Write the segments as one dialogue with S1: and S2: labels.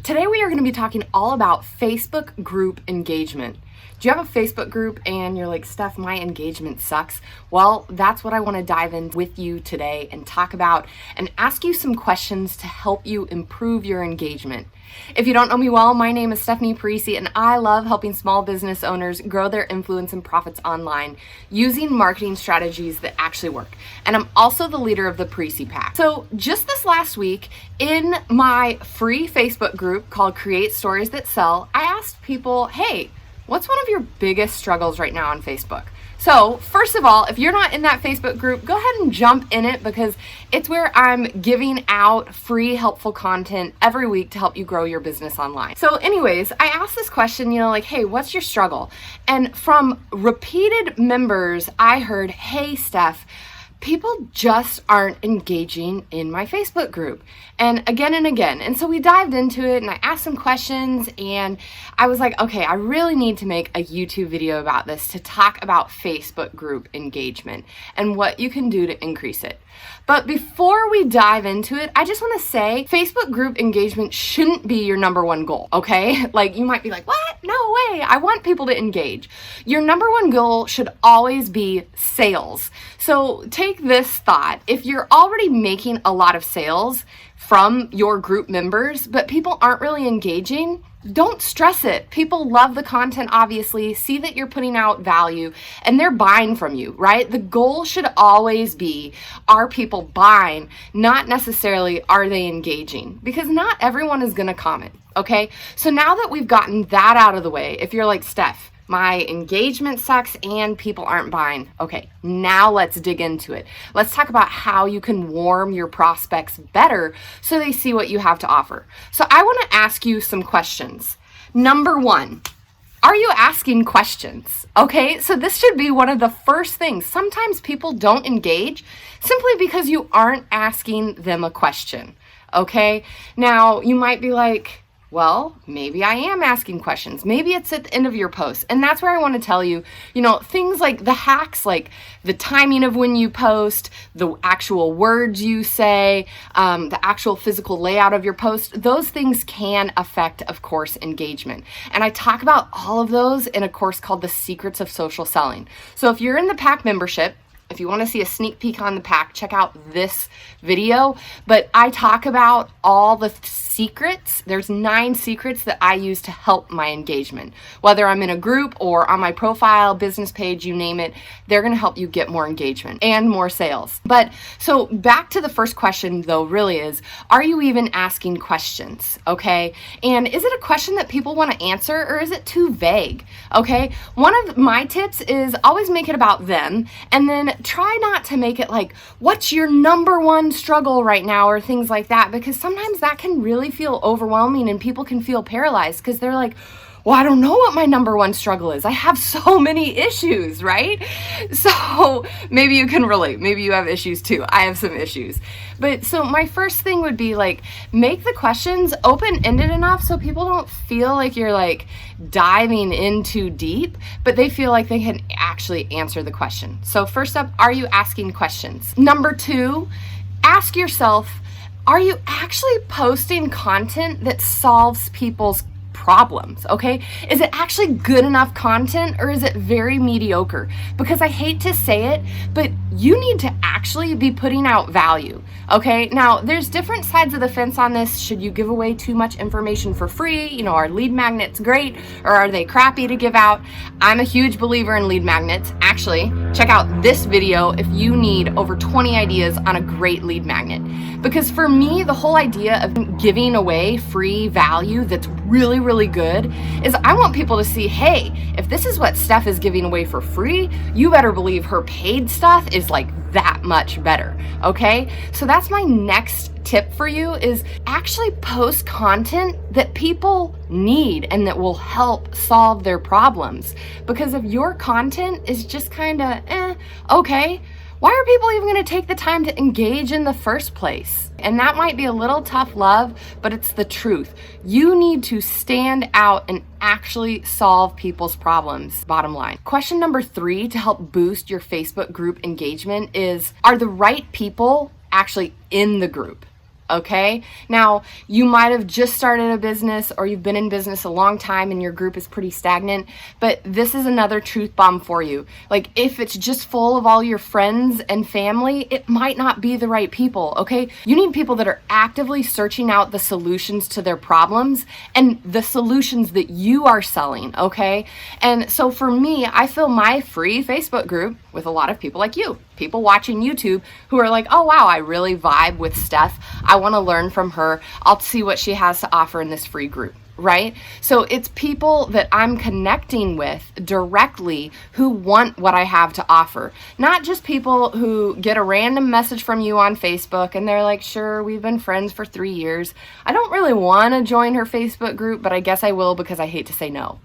S1: Today we are going to be talking all about Facebook group engagement. Do you have a Facebook group and you're like, Steph, my engagement sucks? Well, that's what I want to dive in with you today and talk about and ask you some questions to help you improve your engagement. If you don't know me well, my name is Stephanie Parisi, and I love helping small business owners grow their influence and profits online using marketing strategies that actually work. And I'm also the leader of the Parisi Pack. So just this last week, in my free Facebook group called Create Stories That Sell, I asked people, hey, what's one of your biggest struggles right now on Facebook? So first of all, if you're not in that Facebook group, go ahead and jump in it because it's where I'm giving out free helpful content every week to help you grow your business online. So anyways, I asked this question, like, hey, what's your struggle? And from repeated members, I heard, hey, Steph, people just aren't engaging in my Facebook group, and again. And so we dived into it and I asked some questions and I was like, okay, I really need to make a YouTube video about this to talk about Facebook group engagement and what you can do to increase it. But before we dive into it, I just want to say Facebook group engagement shouldn't be your number one goal, okay? Like, you might be like, what? No way. I want people to engage. Your number one goal should always be sales. So take this thought. If you're already making a lot of sales from your group members, but people aren't really engaging, don't stress it. People love the content, obviously, see that you're putting out value, and they're buying from you, right? The goal should always be, are people buying, not necessarily are they engaging, because not everyone is going to comment, okay? So now that we've gotten that out of the way, if you're like, Steph, my engagement sucks and people aren't buying. Okay, now let's dig into it. Let's talk about how you can warm your prospects better so they see what you have to offer. So I want to ask you some questions. Number one, are you asking questions? Okay, so this should be one of the first things. Sometimes people don't engage simply because you aren't asking them a question. Okay, now you might be like, well, maybe I am asking questions. Maybe it's at the end of your post. And that's where I want to tell you, things like the hacks, like the timing of when you post, the actual words you say, the actual physical layout of your post, those things can affect, of course, engagement. And I talk about all of those in a course called The Secrets of Social Selling. So if you're in the pack membership, if you want to see a sneak peek on the pack, check out this video. But I talk about all the secrets. There's 9 secrets that I use to help my engagement. Whether I'm in a group or on my profile, business page, you name it, they're going to help you get more engagement and more sales. But so back to the first question though, really is, are you even asking questions? Okay. And is it a question that people want to answer or is it too vague? Okay. One of my tips is always make it about them and then try not to make it like, what's your number one struggle right now or things like that, because sometimes that can really feel overwhelming and people can feel paralyzed because they're like, well, I don't know what my number one struggle is. I have so many issues, right? So maybe you can relate. Maybe you have issues too. I have some issues. But so my first thing would be like, make the questions open-ended enough so people don't feel like you're like diving in too deep, but they feel like they can actually answer the question. So first up, are you asking questions? Number 2, ask yourself, are you actually posting content that solves people's problems? Okay, is it actually good enough content or is it very mediocre? Because I hate to say it, but you need to actually be putting out value. Okay, now there's different sides of the fence on this. Should you give away too much information for free? Are lead magnets great or are they crappy to give out? I'm a huge believer in lead magnets. Actually, check out this video if you need over 20 ideas on a great lead magnet. Because for me, the whole idea of giving away free value that's really, really good is I want people to see, hey, if this is what Steph is giving away for free, you better believe her paid stuff is like that much better. Okay, so that's my next tip for you is actually post content that people need and that will help solve their problems. Because if your content is just kind of okay, why are people even going to take the time to engage in the first place? And that might be a little tough love, but it's the truth. You need to stand out and actually solve people's problems, bottom line. Question number 3 to help boost your Facebook group engagement is, are the right people actually in the group? Okay? Now, you might have just started a business or you've been in business a long time and your group is pretty stagnant, but this is another truth bomb for you. Like, if it's just full of all your friends and family, it might not be the right people, okay? You need people that are actively searching out the solutions to their problems and the solutions that you are selling, okay? And so for me, I fill my free Facebook group with a lot of people like you, people watching YouTube who are like, oh wow, I really vibe with Steph. I want to learn from her. I'll see what she has to offer in this free group, right? So it's people that I'm connecting with directly who want what I have to offer. Not just people who get a random message from you on Facebook and they're like, sure, we've been friends for 3 years. I don't really want to join her Facebook group, but I guess I will because I hate to say no.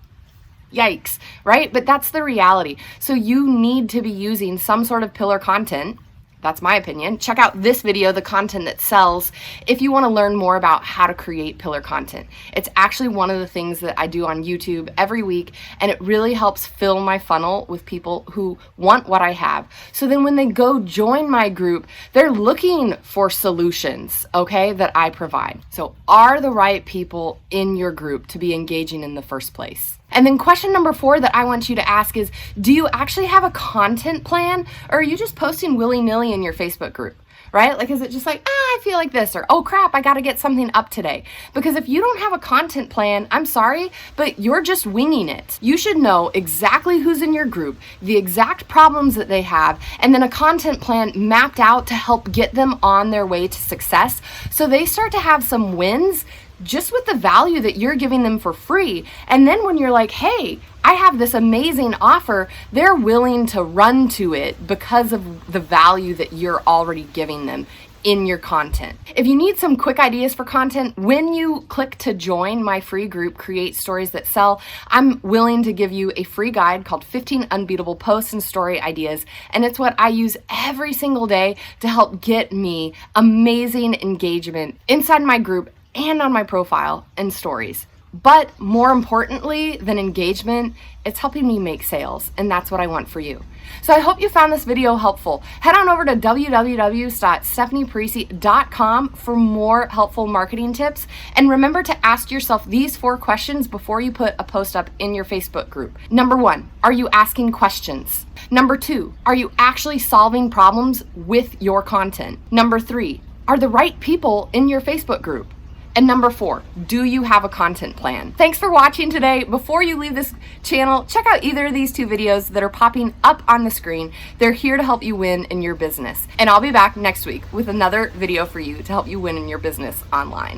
S1: Yikes, right? But that's the reality. So you need to be using some sort of pillar content. That's my opinion. Check out this video, the content that sells, if you want to learn more about how to create pillar content. It's actually one of the things that I do on YouTube every week, and it really helps fill my funnel with people who want what I have. So then when they go join my group, they're looking for solutions, okay, that I provide. So are the right people in your group to be engaging in the first place? And then question number 4 that I want you to ask is, do you actually have a content plan, or are you just posting willy-nilly in your Facebook group, right? Like, is it just like, I feel like this, or oh crap, I got to get something up today? Because if you don't have a content plan, I'm sorry, but you're just winging it. You should know exactly who's in your group, the exact problems that they have, and then a content plan mapped out to help get them on their way to success so they start to have some wins just with the value that you're giving them for free. And then when you're like, hey, I have this amazing offer, they're willing to run to it because of the value that you're already giving them in your content. If you need some quick ideas for content, when you click to join my free group, Create Stories That Sell, I'm willing to give you a free guide called 15 Unbeatable Posts and Story Ideas. And it's what I use every single day to help get me amazing engagement inside my group and on my profile and stories. But more importantly than engagement, it's helping me make sales, and that's what I want for you. So I hope you found this video helpful. Head on over to www.stephanieparisi.com for more helpful marketing tips, and remember to ask yourself these 4 questions before you put a post up in your Facebook group. Number 1, are you asking questions? Number 2, are you actually solving problems with your content? Number 3, are the right people in your Facebook group? And number 4, do you have a content plan? Thanks for watching today. Before you leave this channel, check out either of these 2 videos that are popping up on the screen. They're here to help you win in your business. And I'll be back next week with another video for you to help you win in your business online.